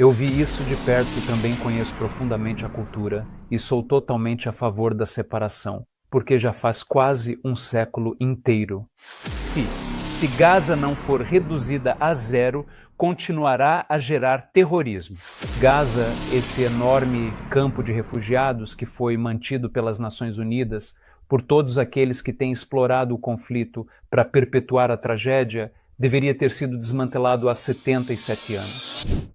Eu vi isso de perto e também conheço profundamente a cultura e sou totalmente a favor da separação, porque já faz quase um século inteiro. Se Gaza não for reduzida a zero, continuará a gerar terrorismo. Gaza, esse enorme campo de refugiados que foi mantido pelas Nações Unidas por todos aqueles que têm explorado o conflito para perpetuar a tragédia, deveria ter sido desmantelado há 77 anos.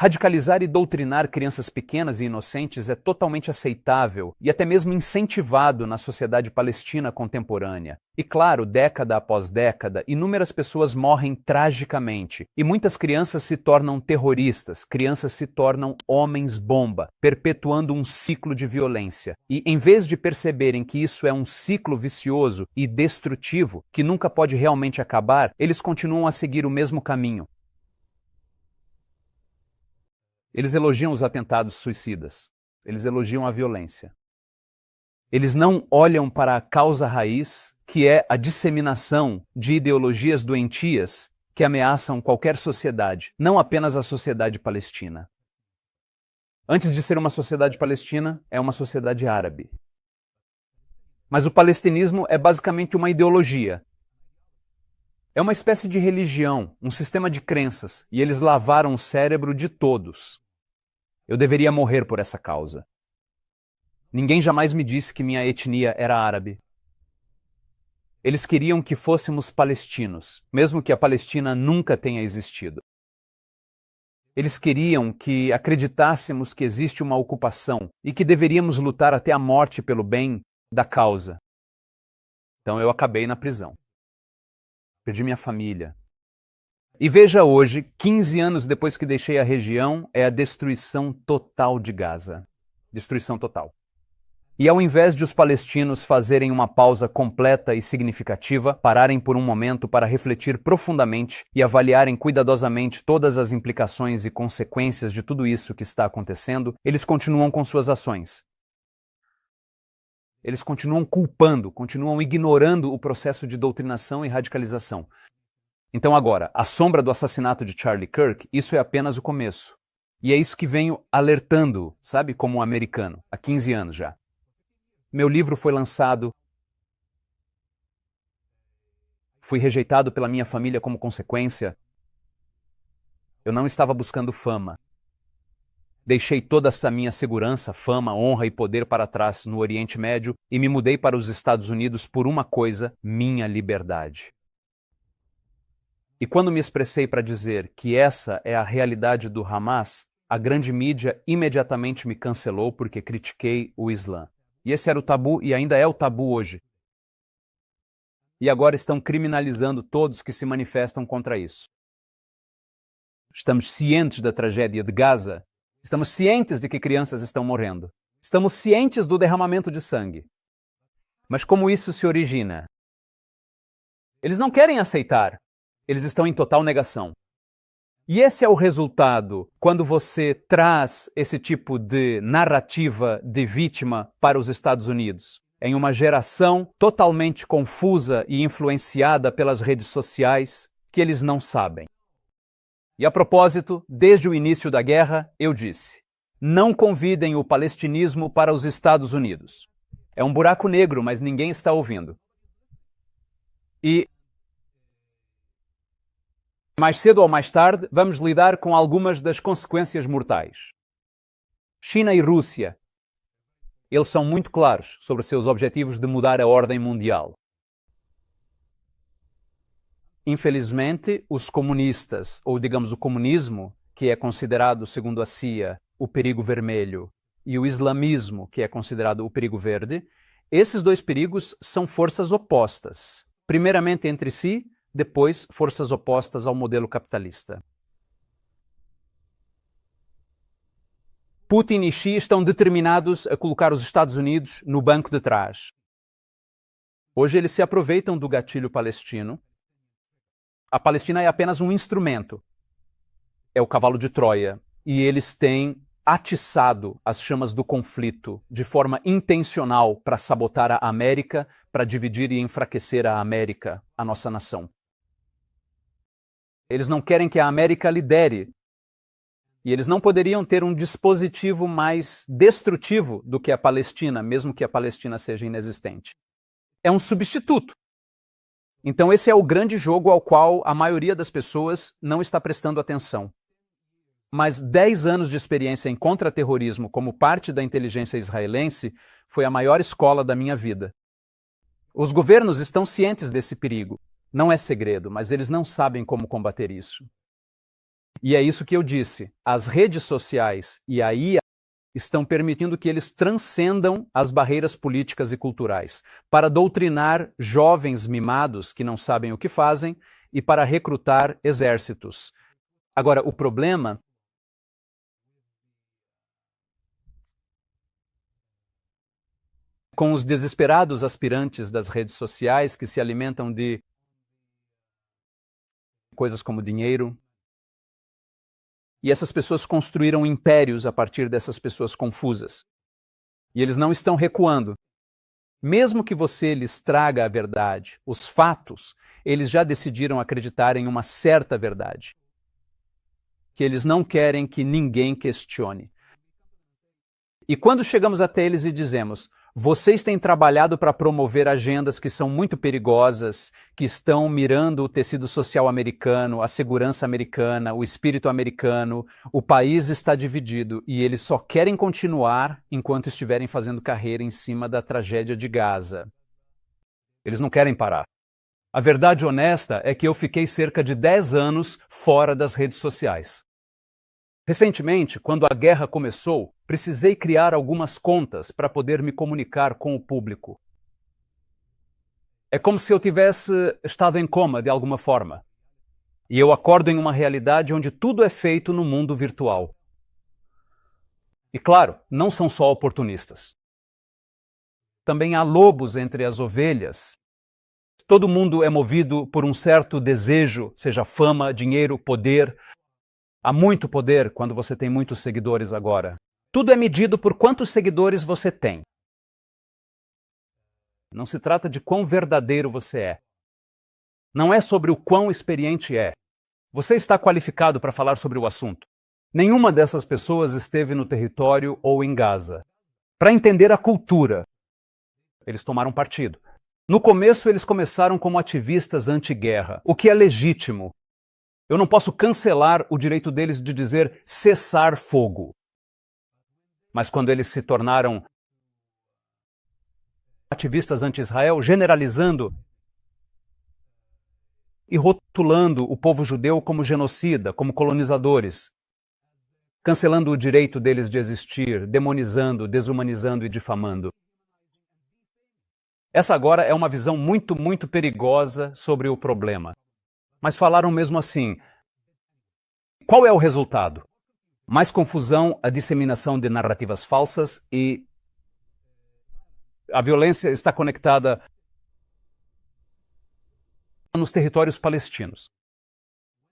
Radicalizar e doutrinar crianças pequenas e inocentes é totalmente aceitável e até mesmo incentivado na sociedade palestina contemporânea. E claro, década após década, inúmeras pessoas morrem tragicamente e muitas crianças se tornam terroristas, crianças se tornam homens-bomba, perpetuando um ciclo de violência. E em vez de perceberem que isso é um ciclo vicioso e destrutivo, que nunca pode realmente acabar, eles continuam a seguir o mesmo caminho. Eles elogiam os atentados suicidas. Eles elogiam a violência. Eles não olham para a causa raiz, que é a disseminação de ideologias doentias que ameaçam qualquer sociedade, não apenas a sociedade palestina. Antes de ser uma sociedade palestina, é uma sociedade árabe. Mas o palestinismo é basicamente uma ideologia. É uma espécie de religião, um sistema de crenças, e eles lavaram o cérebro de todos. Eu deveria morrer por essa causa. Ninguém jamais me disse que minha etnia era árabe. Eles queriam que fôssemos palestinos, mesmo que a Palestina nunca tenha existido. Eles queriam que acreditássemos que existe uma ocupação e que deveríamos lutar até a morte pelo bem da causa. Então eu acabei na prisão. Perdi minha família. E veja hoje, 15 anos depois que deixei a região, é a destruição total de Gaza. Destruição total. E ao invés de os palestinos fazerem uma pausa completa e significativa, pararem por um momento para refletir profundamente e avaliarem cuidadosamente todas as implicações e consequências de tudo isso que está acontecendo, eles continuam com suas ações. Eles continuam culpando, continuam ignorando o processo de doutrinação e radicalização. Então agora, à sombra do assassinato de Charlie Kirk, isso é apenas o começo. E é isso que venho alertando, sabe, como um americano, há 15 anos já. Meu livro foi lançado. Fui rejeitado pela minha família como consequência. Eu não estava buscando fama. Deixei toda essa minha segurança, fama, honra e poder para trás no Oriente Médio e me mudei para os Estados Unidos por uma coisa: minha liberdade. E quando me expressei para dizer que essa é a realidade do Hamas, a grande mídia imediatamente me cancelou porque critiquei o Islã. E esse era o tabu e ainda é o tabu hoje. E agora estão criminalizando todos que se manifestam contra isso. Estamos cientes da tragédia de Gaza. Estamos cientes de que crianças estão morrendo. Estamos cientes do derramamento de sangue. Mas como isso se origina? Eles não querem aceitar. Eles estão em total negação. E esse é o resultado quando você traz esse tipo de narrativa de vítima para os Estados Unidos. Em uma geração totalmente confusa e influenciada pelas redes sociais que eles não sabem. E a propósito, desde o início da guerra, eu disse: não convidem o palestinismo para os Estados Unidos. É um buraco negro, mas ninguém está ouvindo. E mais cedo ou mais tarde, vamos lidar com algumas das consequências mortais. China e Rússia. Eles são muito claros sobre seus objetivos de mudar a ordem mundial. Infelizmente, os comunistas, ou digamos o comunismo, que é considerado, segundo a CIA, o perigo vermelho, e o islamismo, que é considerado o perigo verde, esses dois perigos são forças opostas. Primeiramente entre si, depois forças opostas ao modelo capitalista. Putin e Xi estão determinados a colocar os Estados Unidos no banco de trás. Hoje eles se aproveitam do gatilho palestino. A Palestina é apenas um instrumento. É o cavalo de Troia. E eles têm atiçado as chamas do conflito de forma intencional para sabotar a América, para dividir e enfraquecer a América, a nossa nação. Eles não querem que a América lidere E eles não poderiam ter um dispositivo mais destrutivo do que a Palestina, mesmo que a Palestina seja inexistente. É um substituto. Então esse é o grande jogo ao qual a maioria das pessoas não está prestando atenção. Mas 10 anos de experiência em contra-terrorismo como parte da inteligência israelense foi a maior escola da minha vida. Os governos estão cientes desse perigo. Não é segredo, mas eles não sabem como combater isso. E é isso que eu disse. As redes sociais e a IA estão permitindo que eles transcendam as barreiras políticas e culturais, para doutrinar jovens mimados que não sabem o que fazem e para recrutar exércitos. Agora, o problema com os desesperados aspirantes das redes sociais que se alimentam de coisas como dinheiro. E essas pessoas construíram impérios a partir dessas pessoas confusas. E eles não estão recuando. Mesmo que você lhes traga a verdade, os fatos, eles já decidiram acreditar em uma certa verdade. Que eles não querem que ninguém questione. E quando chegamos até eles e dizemos: vocês têm trabalhado para promover agendas que são muito perigosas, que estão mirando o tecido social americano, a segurança americana, o espírito americano, o país está dividido e eles só querem continuar enquanto estiverem fazendo carreira em cima da tragédia de Gaza. Eles não querem parar. A verdade honesta é que eu fiquei cerca de 10 anos fora das redes sociais. Recentemente, quando a guerra começou, precisei criar algumas contas para poder me comunicar com o público. É como se eu tivesse estado em coma de alguma forma. E eu acordo em uma realidade onde tudo é feito no mundo virtual. E claro, não são só oportunistas. Também há lobos entre as ovelhas. Todo mundo é movido por um certo desejo, seja fama, dinheiro, poder. Há muito poder quando você tem muitos seguidores agora. Tudo é medido por quantos seguidores você tem. Não se trata de quão verdadeiro você é. Não é sobre o quão experiente é. Você está qualificado para falar sobre o assunto. Nenhuma dessas pessoas esteve no território ou em Gaza. Para entender a cultura, eles tomaram partido. No começo, eles começaram como ativistas anti-guerra, o que é legítimo. Eu não posso cancelar o direito deles de dizer cessar fogo. Mas quando eles se tornaram ativistas anti-Israel, generalizando e rotulando o povo judeu como genocida, como colonizadores, cancelando o direito deles de existir, demonizando, desumanizando e difamando. Essa agora é uma visão muito, muito perigosa sobre o problema. Mas falaram mesmo assim. Qual é o resultado? Mais confusão, a disseminação de narrativas falsas e a violência está conectada nos territórios palestinos.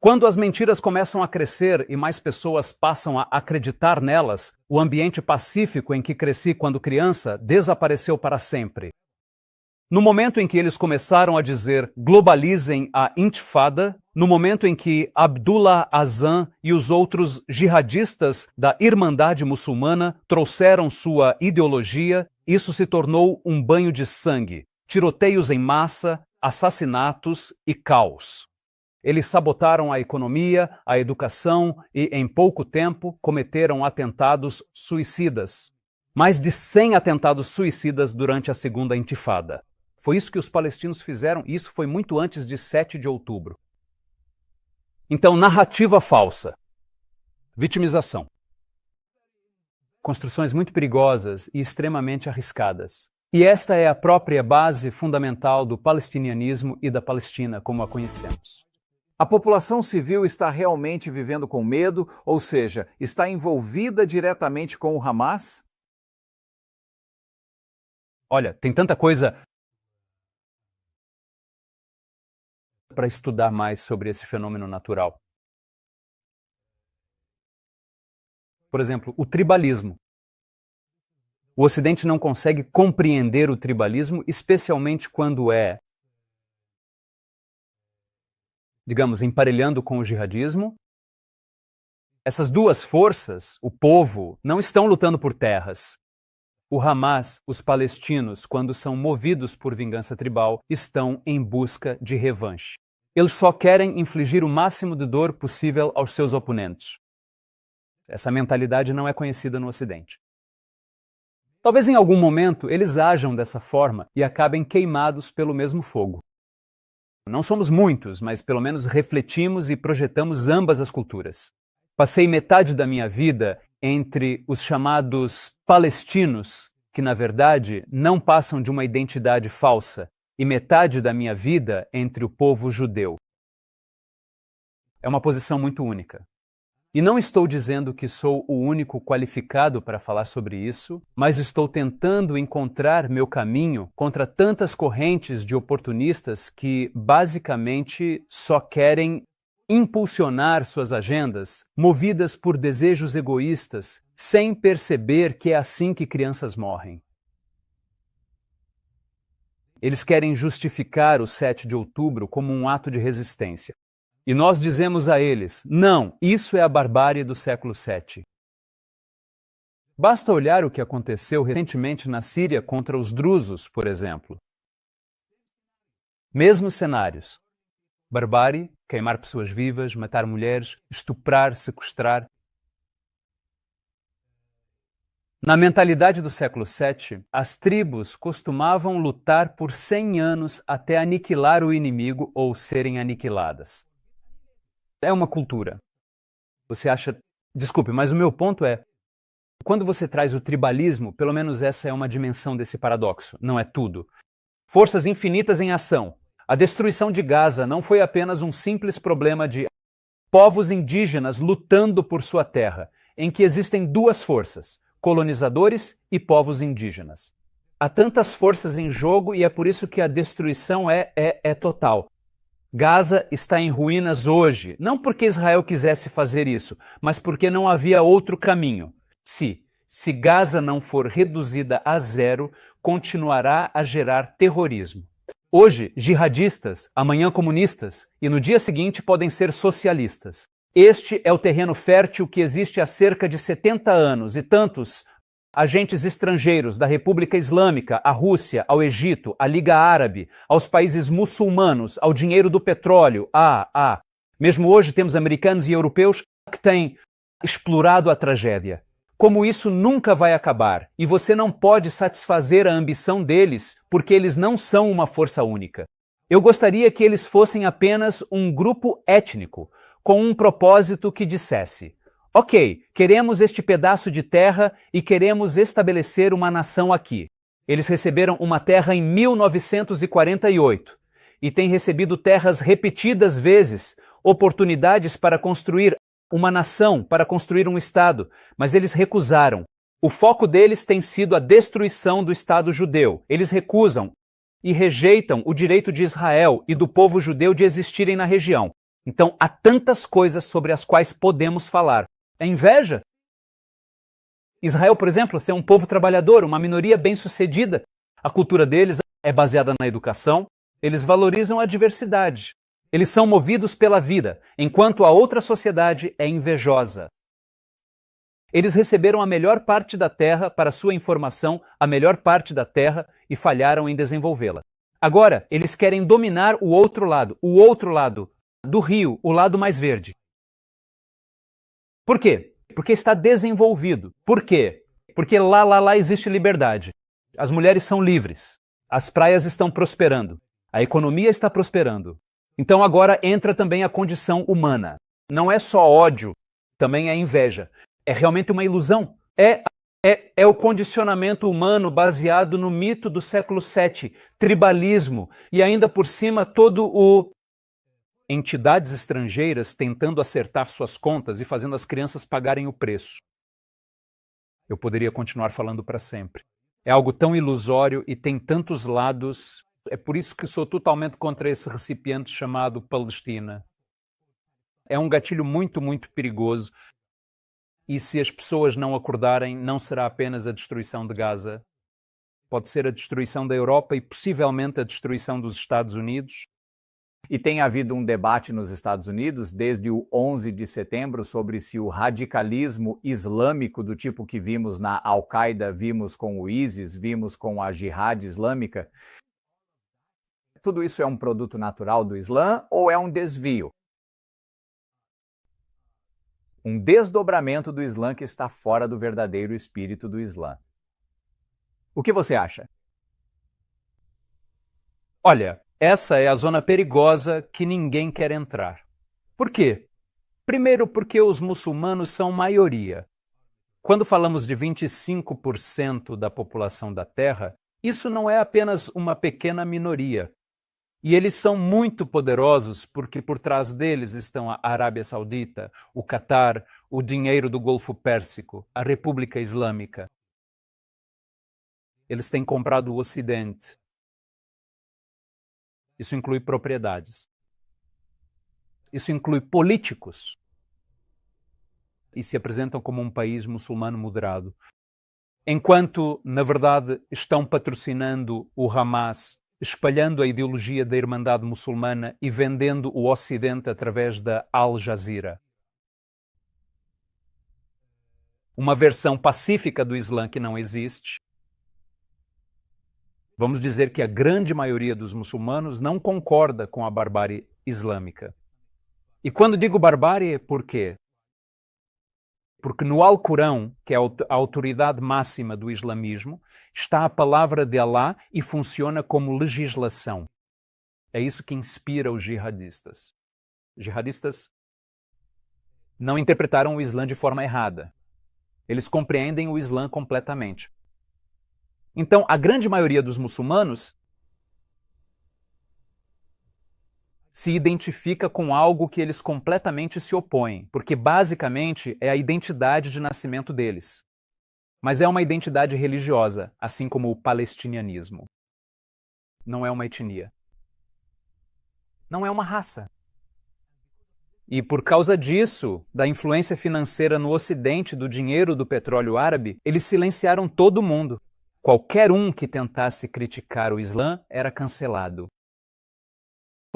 Quando as mentiras começam a crescer e mais pessoas passam a acreditar nelas, o ambiente pacífico em que cresci quando criança desapareceu para sempre. No momento em que eles começaram a dizer globalizem a intifada, no momento em que Abdullah Azam e os outros jihadistas da Irmandade Muçulmana trouxeram sua ideologia, isso se tornou um banho de sangue, tiroteios em massa, assassinatos e caos. Eles sabotaram a economia, a educação e, em pouco tempo, cometeram atentados suicidas. Mais de 100 atentados suicidas durante a Segunda Intifada. Foi isso que os palestinos fizeram, e isso foi muito antes de 7 de outubro. Então, narrativa falsa, vitimização, construções muito perigosas e extremamente arriscadas. E esta é a própria base fundamental do palestinianismo e da Palestina, como a conhecemos. A população civil está realmente vivendo com medo, ou seja, está envolvida diretamente com o Hamas? Olha, tem tanta coisa para estudar mais sobre esse fenômeno natural. Por exemplo, o tribalismo. O Ocidente não consegue compreender o tribalismo, especialmente quando é, digamos, emparelhando com o jihadismo, Essas duas forças, o povo, não estão lutando por terras. O Hamas, os palestinos, quando são movidos por vingança tribal, estão em busca de revanche. Eles só querem infligir o máximo de dor possível aos seus oponentes. Essa mentalidade não é conhecida no Ocidente. Talvez em algum momento eles ajam dessa forma e acabem queimados pelo mesmo fogo. Não somos muitos, mas pelo menos refletimos e projetamos ambas as culturas. Passei metade da minha vida entre os chamados palestinos, que na verdade não passam de uma identidade falsa, e metade da minha vida entre o povo judeu. É uma posição muito única. E não estou dizendo que sou o único qualificado para falar sobre isso, mas estou tentando encontrar meu caminho contra tantas correntes de oportunistas que basicamente só querem impulsionar suas agendas, movidas por desejos egoístas, sem perceber que é assim que crianças morrem. Eles querem justificar o 7 de outubro como um ato de resistência. E nós dizemos a eles, não, isso é a barbárie do século VII. Basta olhar o que aconteceu recentemente na Síria contra os drusos, por exemplo. Mesmos cenários. Barbárie, queimar pessoas vivas, matar mulheres, estuprar, sequestrar. Na mentalidade do século VII, as tribos costumavam lutar por 100 anos até aniquilar o inimigo ou serem aniquiladas. É uma cultura. Você acha... Desculpe, mas o meu ponto é, quando você traz o tribalismo, pelo menos essa é uma dimensão desse paradoxo, não é tudo. Forças infinitas em ação. A destruição de Gaza não foi apenas um simples problema de povos indígenas lutando por sua terra, em que existem duas forças, colonizadores e povos indígenas. Há tantas forças em jogo e é por isso que a destruição é total. Gaza está em ruínas hoje, não porque Israel quisesse fazer isso, mas porque não havia outro caminho. Se Gaza não for reduzida a zero, continuará a gerar terrorismo. Hoje, jihadistas, amanhã comunistas e no dia seguinte podem ser socialistas. Este é o terreno fértil que existe há cerca de 70 anos e tantos agentes estrangeiros da República Islâmica, à Rússia, ao Egito, à Liga Árabe, aos países muçulmanos, ao dinheiro do petróleo, Mesmo hoje temos americanos e europeus que têm explorado a tragédia. Como isso nunca vai acabar, e você não pode satisfazer a ambição deles porque eles não são uma força única. Eu gostaria que eles fossem apenas um grupo étnico, com um propósito que dissesse: ok, queremos este pedaço de terra e queremos estabelecer uma nação aqui. Eles receberam uma terra em 1948 e têm recebido terras repetidas vezes, oportunidades para construir uma nação, para construir um Estado, mas eles recusaram. O foco deles tem sido a destruição do Estado judeu. Eles recusam e rejeitam o direito de Israel e do povo judeu de existirem na região. Então, há tantas coisas sobre as quais podemos falar. É inveja? Israel, por exemplo, é um povo trabalhador, uma minoria bem-sucedida. A cultura deles é baseada na educação. Eles valorizam a diversidade. Eles são movidos pela vida, enquanto a outra sociedade é invejosa. Eles receberam a melhor parte da terra para sua informação, a melhor parte da terra, e falharam em desenvolvê-la. Agora, eles querem dominar o outro lado do rio, o lado mais verde. Por quê? Porque está desenvolvido. Por quê? Porque lá existe liberdade. As mulheres são livres. As praias estão prosperando. A economia está prosperando. Então agora entra também a condição humana. Não é só ódio, também é inveja. É realmente uma ilusão. É o condicionamento humano baseado no mito do século VII, tribalismo, e ainda por cima todo o... entidades estrangeiras tentando acertar suas contas e fazendo as crianças pagarem o preço. Eu poderia continuar falando para sempre. É algo tão ilusório e tem tantos lados. É por isso que sou totalmente contra esse recipiente chamado Palestina. É um gatilho muito, muito perigoso. E se as pessoas não acordarem, não será apenas a destruição de Gaza. Pode ser a destruição da Europa e possivelmente a destruição dos Estados Unidos. E tem havido um debate nos Estados Unidos desde o 11 de setembro sobre se o radicalismo islâmico do tipo que vimos na Al-Qaeda, vimos com o ISIS, vimos com a Jihad Islâmica, tudo isso é um produto natural do Islã ou é um desvio? Um desdobramento do Islã que está fora do verdadeiro espírito do Islã. O que você acha? Olha, essa é a zona perigosa que ninguém quer entrar. Por quê? Primeiro, porque os muçulmanos são maioria. Quando falamos de 25% da população da Terra, isso não é apenas uma pequena minoria. E eles são muito poderosos porque por trás deles estão a Arábia Saudita, o Catar, o dinheiro do Golfo Pérsico, a República Islâmica. Eles têm comprado o Ocidente. Isso inclui propriedades. Isso inclui políticos. E se apresentam como um país muçulmano moderado. Enquanto, na verdade, estão patrocinando o Hamas, espalhando a ideologia da Irmandade Muçulmana e vendendo o Ocidente através da Al Jazeera. Uma versão pacífica do Islã que não existe. Vamos dizer que a grande maioria dos muçulmanos não concorda com a barbárie islâmica. E quando digo barbárie, por quê? Porque no Alcorão, que é a autoridade máxima do islamismo, está a palavra de Alá e funciona como legislação. É isso que inspira os jihadistas. Os jihadistas não interpretaram o Islã de forma errada. Eles compreendem o Islã completamente. Então, a grande maioria dos muçulmanos se identifica com algo que eles completamente se opõem, porque basicamente é a identidade de nascimento deles. Mas é uma identidade religiosa, assim como o palestinianismo. Não é uma etnia. Não é uma raça. E por causa disso, da influência financeira no Ocidente do dinheiro do petróleo árabe, eles silenciaram todo mundo. Qualquer um que tentasse criticar o Islã era cancelado.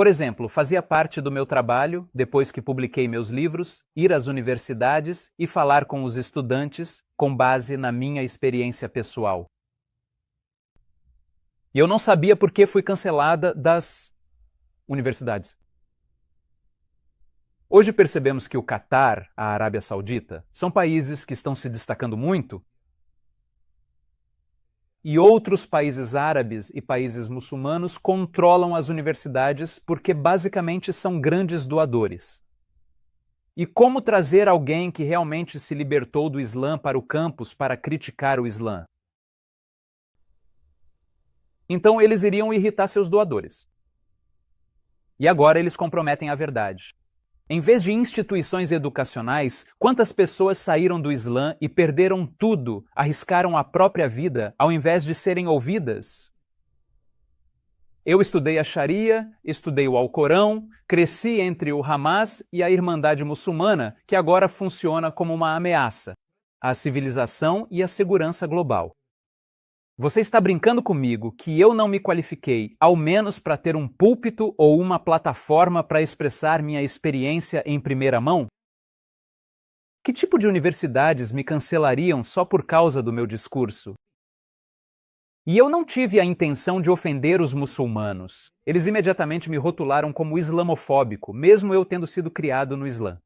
Por exemplo, fazia parte do meu trabalho, depois que publiquei meus livros, ir às universidades e falar com os estudantes com base na minha experiência pessoal. E eu não sabia por que fui cancelada das universidades. Hoje percebemos que o Catar, a Arábia Saudita, são países que estão se destacando muito. E outros países árabes e países muçulmanos controlam as universidades porque basicamente são grandes doadores. E como trazer alguém que realmente se libertou do Islã para o campus para criticar o Islã? Então eles iriam irritar seus doadores. E agora eles comprometem a verdade. Em vez de instituições educacionais, quantas pessoas saíram do Islã e perderam tudo, arriscaram a própria vida, ao invés de serem ouvidas? Eu estudei a Sharia, estudei o Alcorão, cresci entre o Hamas e a Irmandade Muçulmana, que agora funciona como uma ameaça à civilização e à segurança global. Você está brincando comigo que eu não me qualifiquei, ao menos para ter um púlpito ou uma plataforma para expressar minha experiência em primeira mão? Que tipo de universidades me cancelariam só por causa do meu discurso? E eu não tive a intenção de ofender os muçulmanos. Eles imediatamente me rotularam como islamofóbico, mesmo eu tendo sido criado no Islã.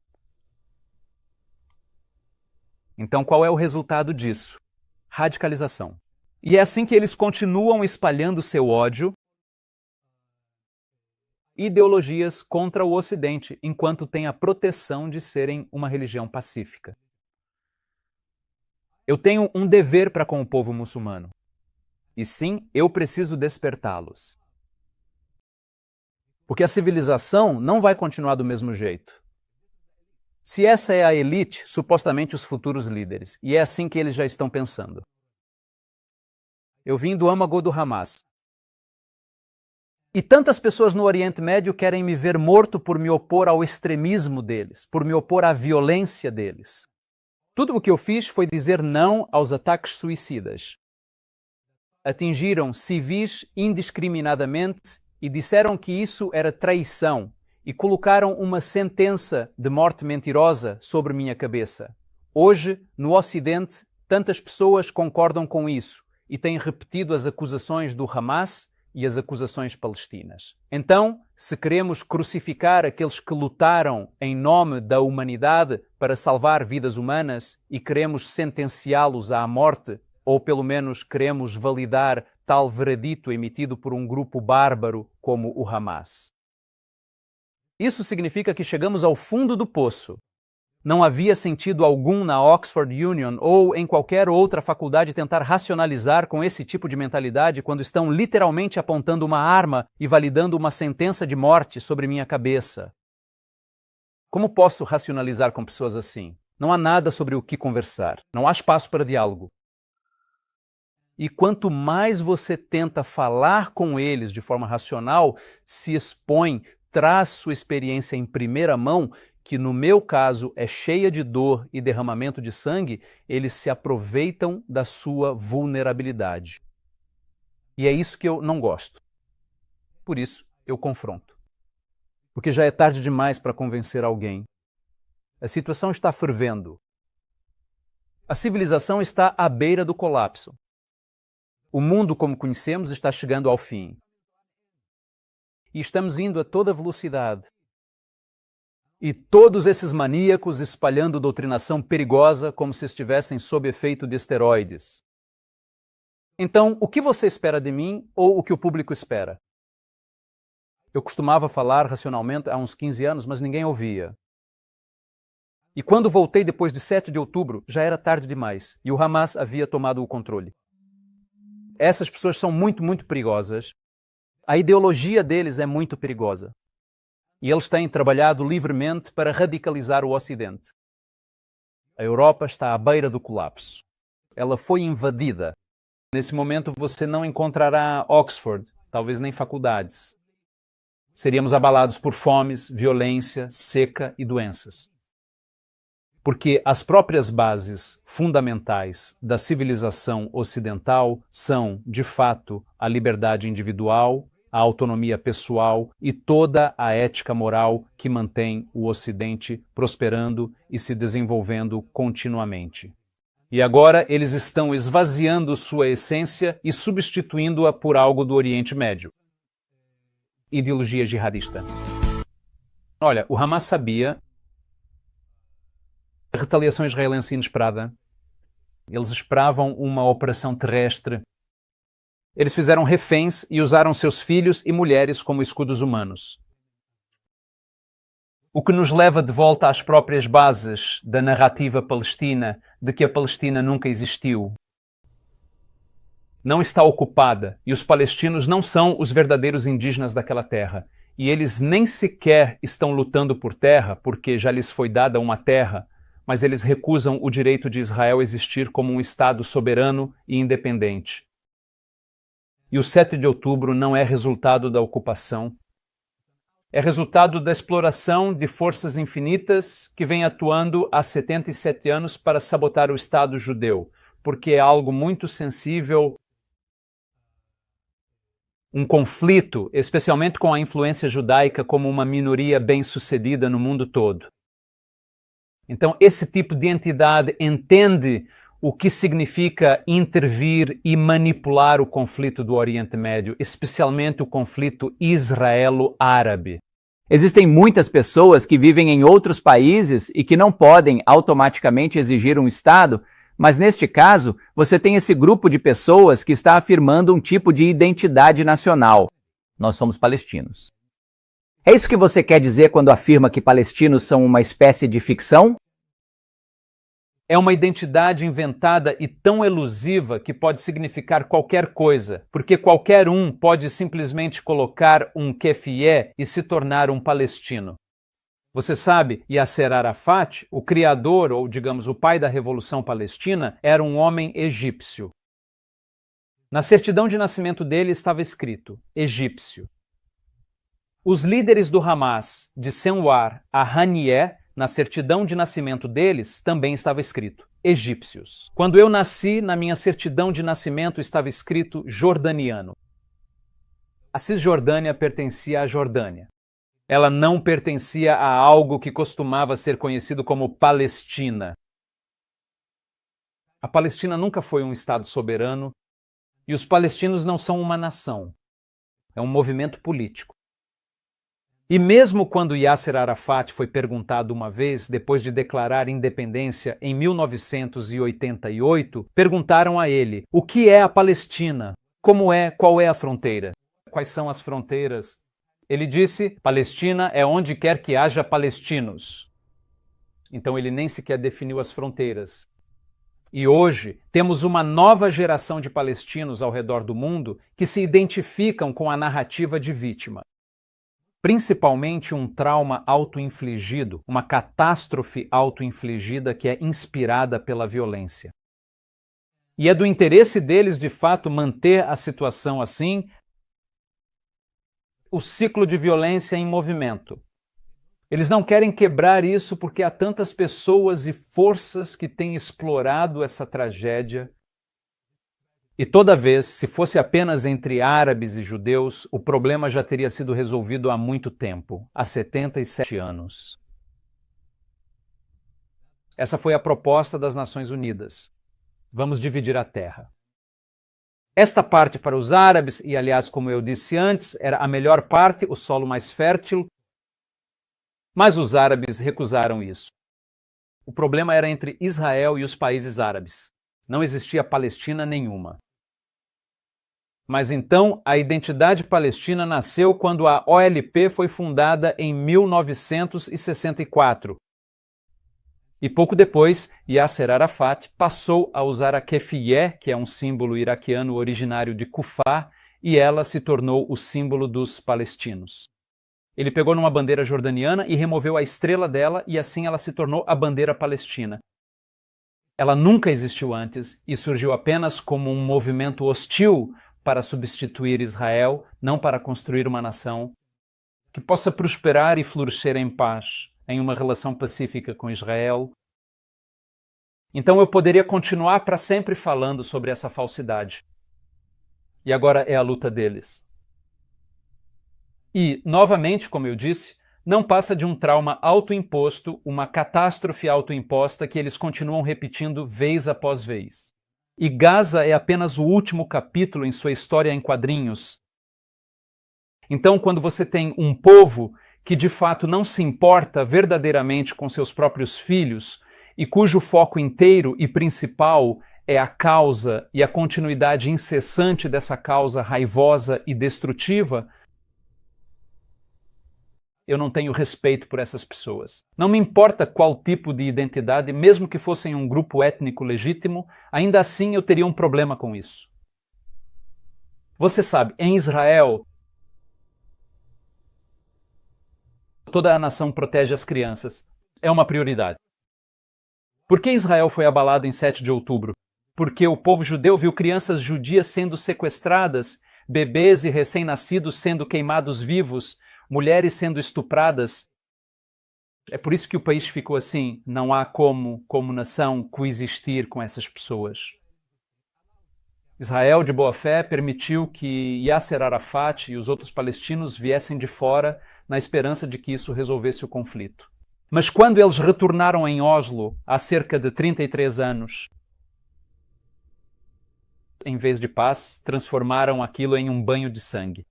Então qual é o resultado disso? Radicalização. E é assim que eles continuam espalhando seu ódio, ideologias contra o Ocidente, enquanto têm a proteção de serem uma religião pacífica. Eu tenho um dever para com o povo muçulmano. E sim, eu preciso despertá-los. Porque a civilização não vai continuar do mesmo jeito. Se essa é a elite, supostamente os futuros líderes, e é assim que eles já estão pensando. Eu vim do âmago do Hamas. E tantas pessoas no Oriente Médio querem me ver morto por me opor ao extremismo deles, por me opor à violência deles. Tudo o que eu fiz foi dizer não aos ataques suicidas. Atingiram civis indiscriminadamente e disseram que isso era traição e colocaram uma sentença de morte mentirosa sobre minha cabeça. Hoje, no Ocidente, tantas pessoas concordam com isso e têm repetido as acusações do Hamas e as acusações palestinas. Então, se queremos crucificar aqueles que lutaram em nome da humanidade para salvar vidas humanas e queremos sentenciá-los à morte, ou pelo menos queremos validar tal veredito emitido por um grupo bárbaro como o Hamas. Isso significa que chegamos ao fundo do poço. Não havia sentido algum na Oxford Union ou em qualquer outra faculdade tentar racionalizar com esse tipo de mentalidade quando estão literalmente apontando uma arma e validando uma sentença de morte sobre minha cabeça. Como posso racionalizar com pessoas assim? Não há nada sobre o que conversar. Não há espaço para diálogo. E quanto mais você tenta falar com eles de forma racional, se expõe, traz sua experiência em primeira mão, que no meu caso é cheia de dor e derramamento de sangue, eles se aproveitam da sua vulnerabilidade. E é isso que eu não gosto. Por isso, eu confronto. Porque já é tarde demais para convencer alguém. A situação está fervendo. A civilização está à beira do colapso. O mundo como conhecemos está chegando ao fim. E estamos indo a toda velocidade. E todos esses maníacos espalhando doutrinação perigosa como se estivessem sob efeito de esteroides. Então, o que você espera de mim ou o que o público espera? Eu costumava falar racionalmente há uns 15 anos, mas ninguém ouvia. E quando voltei depois de 7 de outubro, já era tarde demais e o Hamas havia tomado o controle. Essas pessoas são muito perigosas. A ideologia deles é muito perigosa. E eles têm trabalhado livremente para radicalizar o Ocidente. A Europa está à beira do colapso. Ela foi invadida. Nesse momento você não encontrará Oxford, talvez nem faculdades. Seríamos abalados por fomes, violência, seca e doenças. Porque as próprias bases fundamentais da civilização ocidental são, de fato, a liberdade individual, a autonomia pessoal e toda a ética moral que mantém o Ocidente prosperando e se desenvolvendo continuamente. E agora eles estão esvaziando sua essência e substituindo-a por algo do Oriente Médio. Ideologia jihadista. Olha, o Hamas sabia a retaliação israelense inesperada. Eles esperavam uma operação terrestre. Eles fizeram reféns e usaram seus filhos e mulheres como escudos humanos. O que nos leva de volta às próprias bases da narrativa palestina de que a Palestina nunca existiu. Não está ocupada e os palestinos não são os verdadeiros indígenas daquela terra. E eles nem sequer estão lutando por terra porque já lhes foi dada uma terra, mas eles recusam o direito de Israel existir como um Estado soberano e independente. E o 7 de outubro não é resultado da ocupação. É resultado da exploração de forças infinitas que vêm atuando há 77 anos para sabotar o Estado judeu, porque é algo muito sensível, um conflito, especialmente com a influência judaica como uma minoria bem-sucedida no mundo todo. Então, esse tipo de entidade entende o que significa intervir e manipular o conflito do Oriente Médio, especialmente o conflito israelo-árabe. Existem muitas pessoas que vivem em outros países e que não podem automaticamente exigir um Estado, mas neste caso, você tem esse grupo de pessoas que está afirmando um tipo de identidade nacional. Nós somos palestinos. É isso que você quer dizer quando afirma que palestinos são uma espécie de ficção? É uma identidade inventada e tão elusiva que pode significar qualquer coisa, porque qualquer um pode simplesmente colocar um kefiyeh e se tornar um palestino. Você sabe, Yasser Arafat, o criador, ou digamos o pai da Revolução Palestina, era um homem egípcio. Na certidão de nascimento dele estava escrito, egípcio. Os líderes do Hamas, de Senwar a Hanieh, na certidão de nascimento deles, também estava escrito, egípcios. Quando eu nasci, na minha certidão de nascimento estava escrito jordaniano. A Cisjordânia pertencia à Jordânia. Ela não pertencia a algo que costumava ser conhecido como Palestina. A Palestina nunca foi um estado soberano e os palestinos não são uma nação. É um movimento político. E mesmo quando Yasser Arafat foi perguntado uma vez, depois de declarar independência em 1988, perguntaram a ele: o que é a Palestina? Qual é a fronteira? Quais são as fronteiras? Ele disse: Palestina é onde quer que haja palestinos. Então ele nem sequer definiu as fronteiras. E hoje temos uma nova geração de palestinos ao redor do mundo que se identificam com a narrativa de vítima. Principalmente um trauma auto-infligido, uma catástrofe auto-infligida que é inspirada pela violência. E é do interesse deles, de fato, manter a situação assim, o ciclo de violência em movimento. Eles não querem quebrar isso porque há tantas pessoas e forças que têm explorado essa tragédia. E toda vez, se fosse apenas entre árabes e judeus, o problema já teria sido resolvido há muito tempo, há 77 anos. Essa foi a proposta das Nações Unidas. Vamos dividir a terra. Esta parte para os árabes, e aliás, como eu disse antes, era a melhor parte, o solo mais fértil, mas os árabes recusaram isso. O problema era entre Israel e os países árabes. Não existia Palestina nenhuma. Mas então a identidade palestina nasceu quando a OLP foi fundada em 1964. E pouco depois, Yasser Arafat passou a usar a kefiyeh, que é um símbolo iraquiano originário de Kufá, e ela se tornou o símbolo dos palestinos. Ele pegou numa bandeira jordaniana e removeu a estrela dela, e assim ela se tornou a bandeira palestina. Ela nunca existiu antes e surgiu apenas como um movimento hostil para substituir Israel, não para construir uma nação que possa prosperar e florescer em paz, em uma relação pacífica com Israel. Então eu poderia continuar para sempre falando sobre essa falsidade. E agora é a luta deles. E, novamente, como eu disse, não passa de um trauma autoimposto, uma catástrofe autoimposta que eles continuam repetindo vez após vez. E Gaza é apenas o último capítulo em sua história em quadrinhos. Então, quando você tem um povo que de fato não se importa verdadeiramente com seus próprios filhos e cujo foco inteiro e principal é a causa e a continuidade incessante dessa causa raivosa e destrutiva, eu não tenho respeito por essas pessoas. Não me importa qual tipo de identidade, mesmo que fossem um grupo étnico legítimo, ainda assim eu teria um problema com isso. Você sabe, em Israel, toda a nação protege as crianças. É uma prioridade. Por que Israel foi abalado em 7 de outubro? Porque o povo judeu viu crianças judias sendo sequestradas, bebês e recém-nascidos sendo queimados vivos, mulheres sendo estupradas. É por isso que o país ficou assim. Não há como nação, coexistir com essas pessoas. Israel, de boa fé, permitiu que Yasser Arafat e os outros palestinos viessem de fora na esperança de que isso resolvesse o conflito. Mas quando eles retornaram em Oslo, há cerca de 33 anos, em vez de paz, transformaram aquilo em um banho de sangue.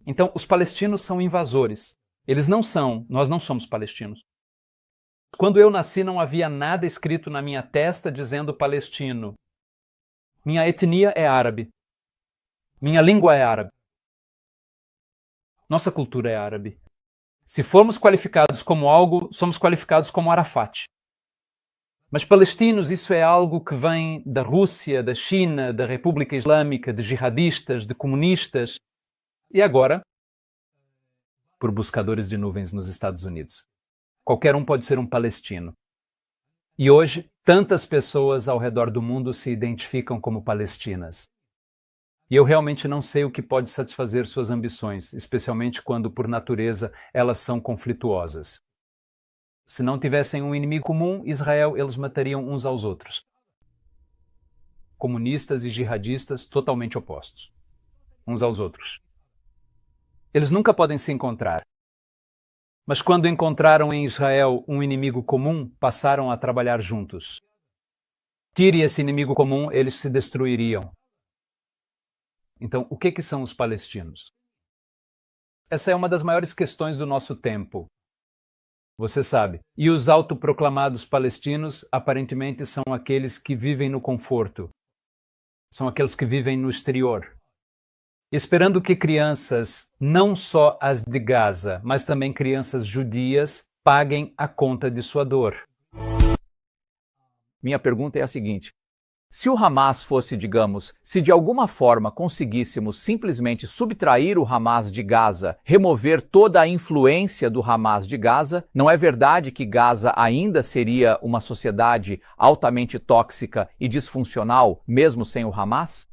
Então, os palestinos são invasores. Nós não somos palestinos. Quando eu nasci, não havia nada escrito na minha testa dizendo palestino. Minha etnia é árabe. Minha língua é árabe. Nossa cultura é árabe. Se formos qualificados como algo, somos qualificados como Arafat. Mas palestinos, isso é algo que vem da Rússia, da China, da República Islâmica, de jihadistas, de comunistas. E agora, por buscadores de nuvens nos Estados Unidos. Qualquer um pode ser um palestino. E hoje, tantas pessoas ao redor do mundo se identificam como palestinas. E eu realmente não sei o que pode satisfazer suas ambições, especialmente quando, por natureza, elas são conflituosas. Se não tivessem um inimigo comum, Israel, eles matariam uns aos outros. Comunistas e jihadistas totalmente opostos. Uns aos outros. Eles nunca podem se encontrar. Mas quando encontraram em Israel um inimigo comum, passaram a trabalhar juntos. Tire esse inimigo comum, eles se destruiriam. Então, o que são os palestinos? Essa é uma das maiores questões do nosso tempo. Você sabe. E os autoproclamados palestinos, aparentemente, são aqueles que vivem no conforto. São aqueles que vivem no exterior. Esperando que crianças, não só as de Gaza, mas também crianças judias, paguem a conta de sua dor. Minha pergunta é a seguinte: se o Hamas fosse, digamos, se de alguma forma conseguíssemos simplesmente subtrair o Hamas de Gaza, remover toda a influência do Hamas de Gaza, não é verdade que Gaza ainda seria uma sociedade altamente tóxica e disfuncional, mesmo sem o Hamas?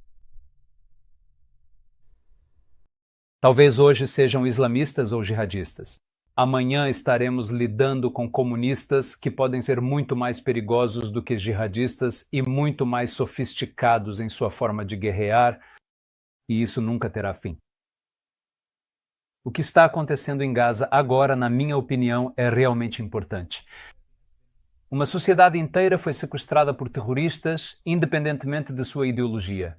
Talvez hoje sejam islamistas ou jihadistas. Amanhã estaremos lidando com comunistas que podem ser muito mais perigosos do que jihadistas e muito mais sofisticados em sua forma de guerrear, e isso nunca terá fim. O que está acontecendo em Gaza agora, na minha opinião, é realmente importante. Uma sociedade inteira foi sequestrada por terroristas, independentemente de sua ideologia.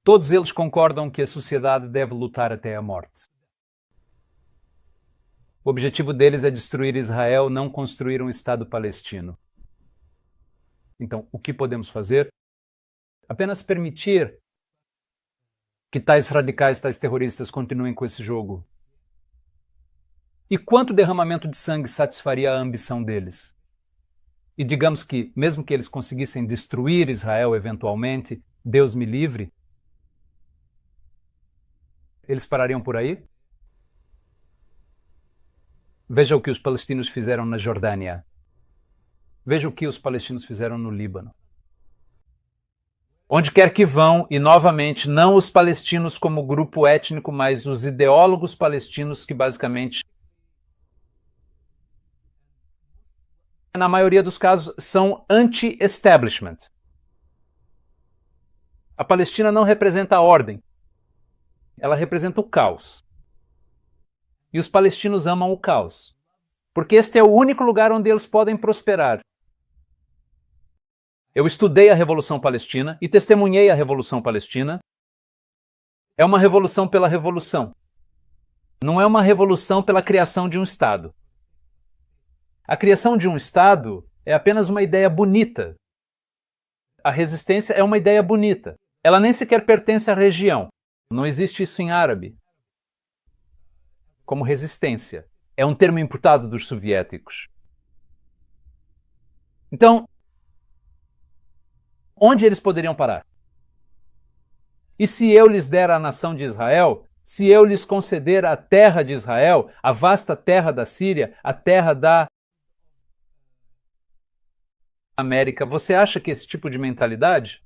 Todos eles concordam que a sociedade deve lutar até a morte. O objetivo deles é destruir Israel, não construir um Estado palestino. Então, o que podemos fazer? Apenas permitir que tais radicais, tais terroristas continuem com esse jogo. E quanto derramamento de sangue satisfaria a ambição deles? E digamos que, mesmo que eles conseguissem destruir Israel eventualmente, Deus me livre, eles parariam por aí? Veja o que os palestinos fizeram na Jordânia. Veja o que os palestinos fizeram no Líbano. Onde quer que vão, e novamente, não os palestinos como grupo étnico, mas os ideólogos palestinos que basicamente, na maioria dos casos, são anti-establishment. A Palestina não representa a ordem. Ela representa o caos. E os palestinos amam o caos, porque este é o único lugar onde eles podem prosperar. Eu estudei a Revolução Palestina e testemunhei a Revolução Palestina. É uma revolução pela revolução. Não é uma revolução pela criação de um Estado. A criação de um Estado é apenas uma ideia bonita. A resistência é uma ideia bonita. Ela nem sequer pertence à região. Não existe isso em árabe. Como resistência. É um termo importado dos soviéticos. Então, onde eles poderiam parar? E se eu lhes der a nação de Israel, se eu lhes conceder a terra de Israel, a vasta terra da Síria, a terra da América, você acha que esse tipo de mentalidade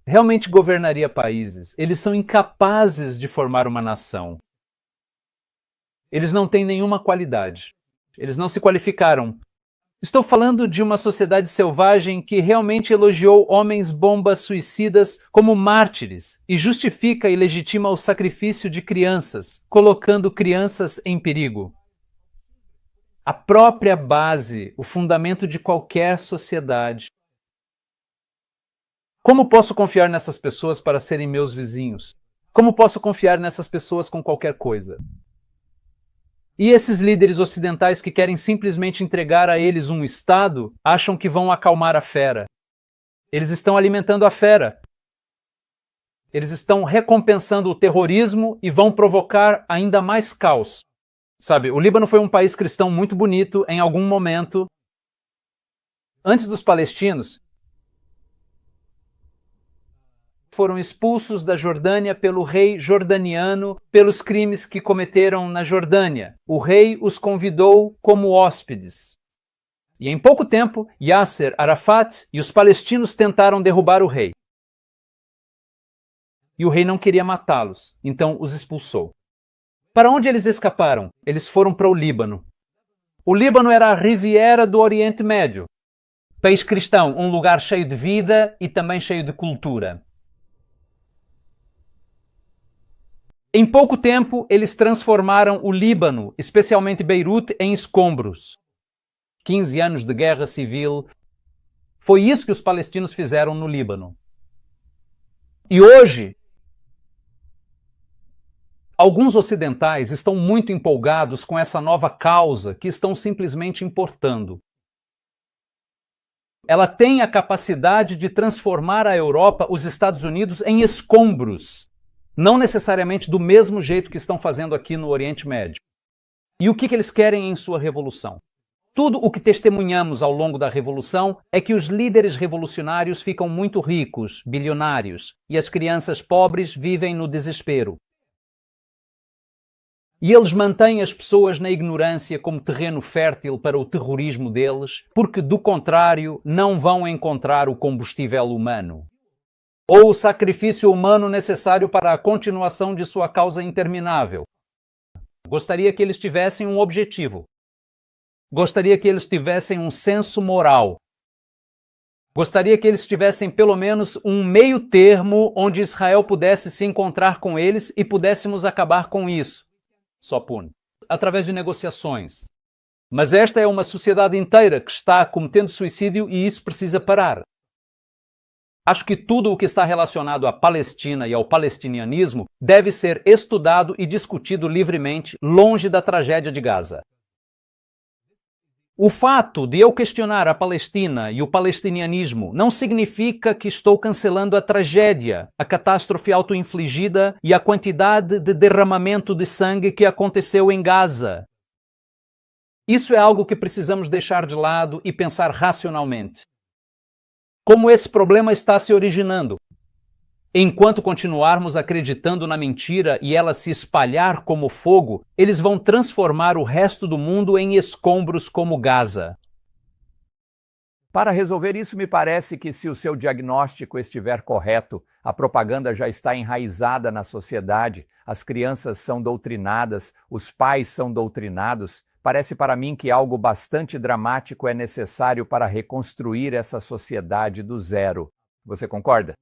realmente governaria países? Eles são incapazes de formar uma nação. Eles não têm nenhuma qualidade. Eles não se qualificaram. Estou falando de uma sociedade selvagem que realmente elogiou homens-bombas suicidas como mártires e justifica e legitima o sacrifício de crianças, colocando crianças em perigo. A própria base, o fundamento de qualquer sociedade. Como posso confiar nessas pessoas para serem meus vizinhos? Como posso confiar nessas pessoas com qualquer coisa? E esses líderes ocidentais que querem simplesmente entregar a eles um Estado, acham que vão acalmar a fera. Eles estão alimentando a fera. Eles estão recompensando o terrorismo e vão provocar ainda mais caos. Sabe, o Líbano foi um país cristão muito bonito em algum momento. Antes dos palestinos, foram expulsos da Jordânia pelo rei jordaniano pelos crimes que cometeram na Jordânia. O rei os convidou como hóspedes. E em pouco tempo, Yasser Arafat e os palestinos tentaram derrubar o rei. E o rei não queria matá-los, então os expulsou. Para onde eles escaparam? Eles foram para o Líbano. O Líbano era a Riviera do Oriente Médio. País cristão, um lugar cheio de vida e também cheio de cultura. Em pouco tempo, eles transformaram o Líbano, especialmente Beirute, em escombros. 15 anos de guerra civil. Foi isso que os palestinos fizeram no Líbano. E hoje, alguns ocidentais estão muito empolgados com essa nova causa que estão simplesmente importando. Ela tem a capacidade de transformar a Europa, os Estados Unidos, em escombros. Não necessariamente do mesmo jeito que estão fazendo aqui no Oriente Médio. E o que eles querem em sua revolução? Tudo o que testemunhamos ao longo da revolução é que os líderes revolucionários ficam muito ricos, bilionários, e as crianças pobres vivem no desespero. E eles mantêm as pessoas na ignorância como terreno fértil para o terrorismo deles, porque, do contrário, não vão encontrar o combustível humano ou o sacrifício humano necessário para a continuação de sua causa interminável. Gostaria que eles tivessem um objetivo. Gostaria que eles tivessem um senso moral. Gostaria que eles tivessem pelo menos um meio termo onde Israel pudesse se encontrar com eles e pudéssemos acabar com isso. Só pune. Através de negociações. Mas esta é uma sociedade inteira que está cometendo suicídio e isso precisa parar. Acho que tudo o que está relacionado à Palestina e ao palestinianismo deve ser estudado e discutido livremente, longe da tragédia de Gaza. O fato de eu questionar a Palestina e o palestinianismo não significa que estou cancelando a tragédia, a catástrofe auto-infligida e a quantidade de derramamento de sangue que aconteceu em Gaza. Isso é algo que precisamos deixar de lado e pensar racionalmente. Como esse problema está se originando? Enquanto continuarmos acreditando na mentira e ela se espalhar como fogo, eles vão transformar o resto do mundo em escombros como Gaza. Para resolver isso, me parece que se o seu diagnóstico estiver correto, a propaganda já está enraizada na sociedade, as crianças são doutrinadas, os pais são doutrinados, parece para mim que algo bastante dramático é necessário para reconstruir essa sociedade do zero. Você concorda?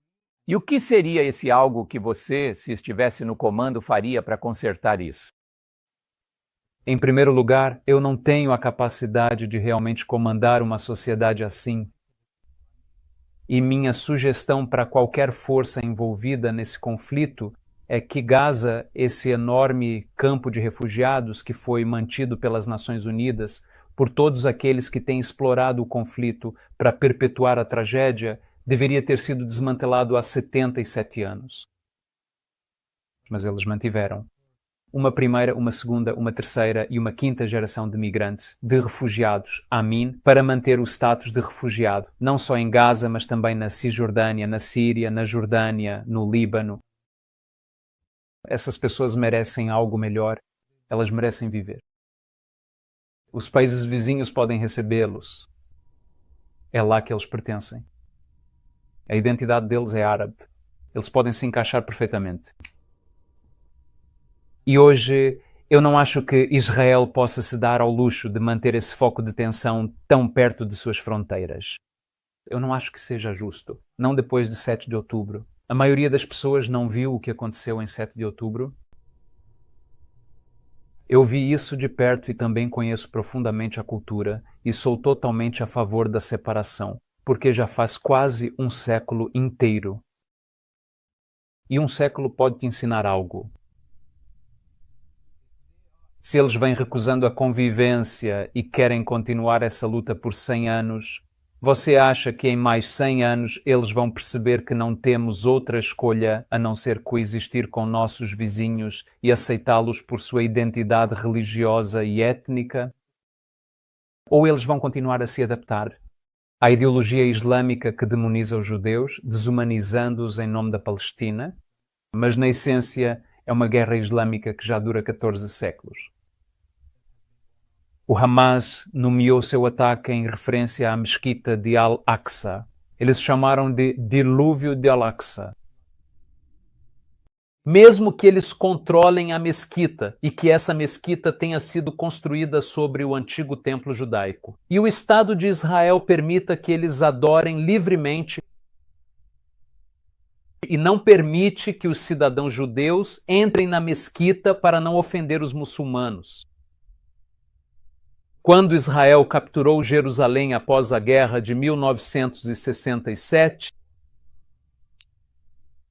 E o que seria esse algo que você, se estivesse no comando, faria para consertar isso? Em primeiro lugar, eu não tenho a capacidade de realmente comandar uma sociedade assim. E minha sugestão para qualquer força envolvida nesse conflito é que Gaza, esse enorme campo de refugiados que foi mantido pelas Nações Unidas por todos aqueles que têm explorado o conflito para perpetuar a tragédia, deveria ter sido desmantelado há 77 anos. Mas eles mantiveram uma primeira, uma segunda, uma terceira e uma quinta geração de migrantes, de refugiados, Amin, para manter o status de refugiado, não só em Gaza, mas também na Cisjordânia, na Síria, na Jordânia, no Líbano. Essas pessoas merecem algo melhor, elas merecem viver. Os países vizinhos podem recebê-los. É lá que eles pertencem. A identidade deles é árabe. Eles podem se encaixar perfeitamente. E hoje eu não acho que Israel possa se dar ao luxo de manter esse foco de tensão tão perto de suas fronteiras. Eu não acho que seja justo. Não depois de 7 de outubro. A maioria das pessoas não viu o que aconteceu em 7 de outubro. Eu vi isso de perto e também conheço profundamente a cultura e sou totalmente a favor da separação, porque já faz quase um século inteiro. E um século pode te ensinar algo. Se eles vêm recusando a convivência e querem continuar essa luta por 100 anos, você acha que em mais 100 anos eles vão perceber que não temos outra escolha a não ser coexistir com nossos vizinhos e aceitá-los por sua identidade religiosa e étnica? Ou eles vão continuar a se adaptar à ideologia islâmica que demoniza os judeus, desumanizando-os em nome da Palestina, mas na essência é uma guerra islâmica que já dura 14 séculos. O Hamas nomeou seu ataque em referência à mesquita de Al-Aqsa. Eles chamaram de dilúvio de Al-Aqsa. Mesmo que eles controlem a mesquita e que essa mesquita tenha sido construída sobre o antigo templo judaico, e o Estado de Israel permita que eles adorem livremente, e não permite que os cidadãos judeus entrem na mesquita para não ofender os muçulmanos. Quando Israel capturou Jerusalém após a guerra de 1967,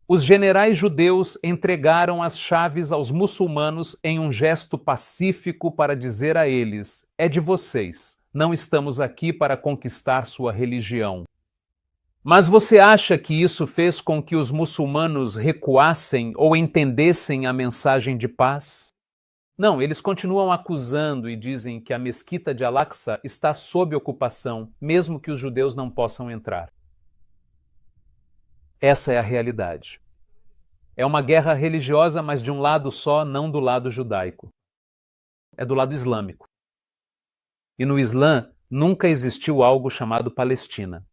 os generais judeus entregaram as chaves aos muçulmanos em um gesto pacífico para dizer a eles: é de vocês, não estamos aqui para conquistar sua religião. Mas você acha que isso fez com que os muçulmanos recuassem ou entendessem a mensagem de paz? Não, eles continuam acusando e dizem que a mesquita de Al-Aqsa está sob ocupação, mesmo que os judeus não possam entrar. Essa é a realidade. É uma guerra religiosa, mas de um lado só, não do lado judaico. É do lado islâmico. E no Islã nunca existiu algo chamado Palestina.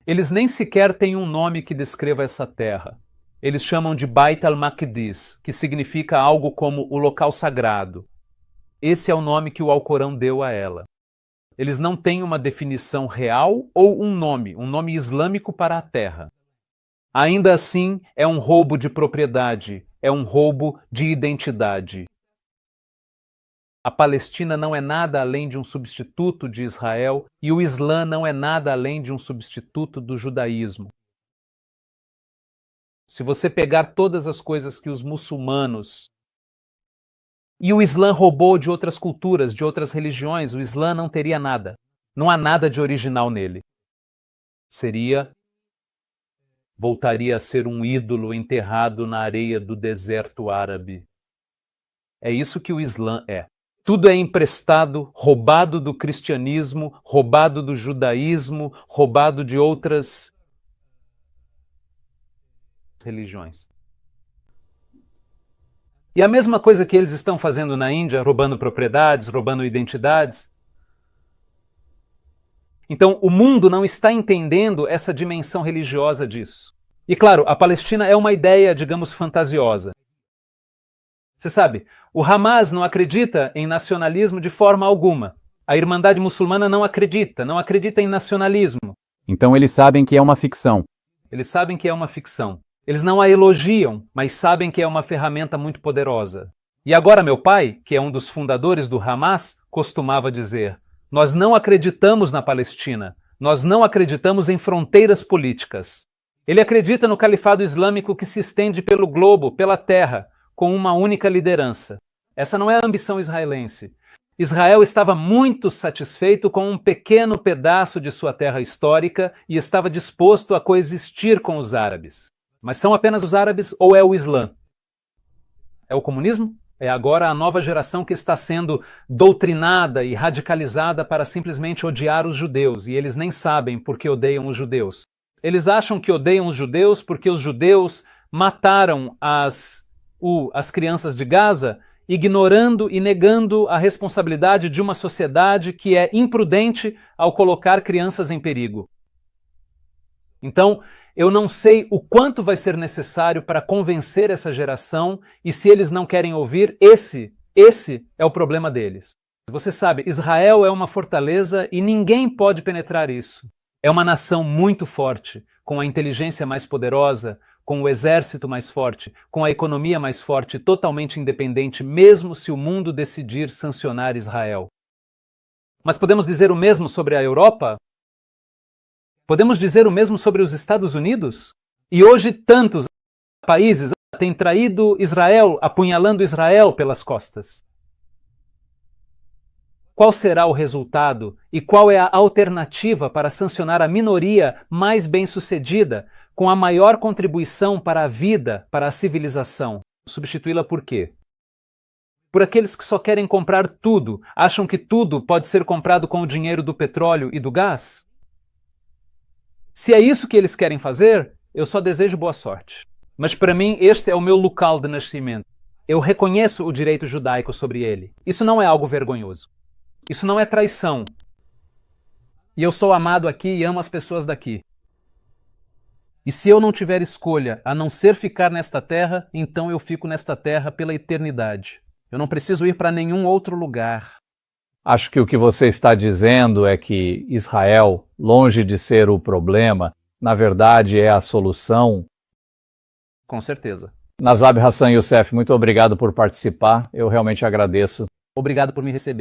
Eles nem sequer têm um nome que descreva essa terra. Eles chamam de Bait al-Maqdis, que significa algo como o local sagrado. Esse é o nome que o Alcorão deu a ela. Eles não têm uma definição real ou um nome islâmico para a terra. Ainda assim, é um roubo de propriedade, é um roubo de identidade. A Palestina não é nada além de um substituto de Israel e o Islã não é nada além de um substituto do judaísmo. Se você pegar todas as coisas que os muçulmanos e o Islã roubou de outras culturas, de outras religiões, o Islã não teria nada. Não há nada de original nele. Voltaria a ser um ídolo enterrado na areia do deserto árabe. É isso que o Islã é. Tudo é emprestado, roubado do cristianismo, roubado do judaísmo, roubado de outras religiões. E a mesma coisa que eles estão fazendo na Índia, roubando propriedades, roubando identidades. Então, o mundo não está entendendo essa dimensão religiosa disso. E claro, a Palestina é uma ideia, digamos, fantasiosa. Você sabe, o Hamas não acredita em nacionalismo de forma alguma. A Irmandade Muçulmana não acredita em nacionalismo. Então eles sabem que é uma ficção. Eles sabem que é uma ficção. Eles não a elogiam, mas sabem que é uma ferramenta muito poderosa. E agora meu pai, que é um dos fundadores do Hamas, costumava dizer: nós não acreditamos na Palestina, nós não acreditamos em fronteiras políticas. Ele acredita no califado islâmico que se estende pelo globo, pela terra, com uma única liderança. Essa não é a ambição israelense. Israel estava muito satisfeito com um pequeno pedaço de sua terra histórica e estava disposto a coexistir com os árabes. Mas são apenas os árabes ou é o Islã? É o comunismo? É agora a nova geração que está sendo doutrinada e radicalizada para simplesmente odiar os judeus, e eles nem sabem por que odeiam os judeus. Eles acham que odeiam os judeus porque os judeus mataram as crianças de Gaza, ignorando e negando a responsabilidade de uma sociedade que é imprudente ao colocar crianças em perigo. Então, eu não sei o quanto vai ser necessário para convencer essa geração, e se eles não querem ouvir, esse é o problema deles. Você sabe, Israel é uma fortaleza e ninguém pode penetrar isso. É uma nação muito forte, com a inteligência mais poderosa, com o exército mais forte, com a economia mais forte, totalmente independente, mesmo se o mundo decidir sancionar Israel. Mas podemos dizer o mesmo sobre a Europa? Podemos dizer o mesmo sobre os Estados Unidos? E hoje tantos países têm traído Israel, apunhalando Israel pelas costas. Qual será o resultado e qual é a alternativa para sancionar a minoria mais bem-sucedida, com a maior contribuição para a vida, para a civilização? Substituí-la por quê? Por aqueles que só querem comprar tudo, acham que tudo pode ser comprado com o dinheiro do petróleo e do gás? Se é isso que eles querem fazer, eu só desejo boa sorte. Mas para mim este é o meu local de nascimento. Eu reconheço o direito judaico sobre ele. Isso não é algo vergonhoso. Isso não é traição. E eu sou amado aqui e amo as pessoas daqui. E se eu não tiver escolha a não ser ficar nesta terra, então eu fico nesta terra pela eternidade. Eu não preciso ir para nenhum outro lugar. Acho que o que você está dizendo é que Israel, longe de ser o problema, na verdade é a solução Com certeza. Nazab Hassan Youssef, muito obrigado por participar. Eu realmente agradeço. Obrigado por me receber.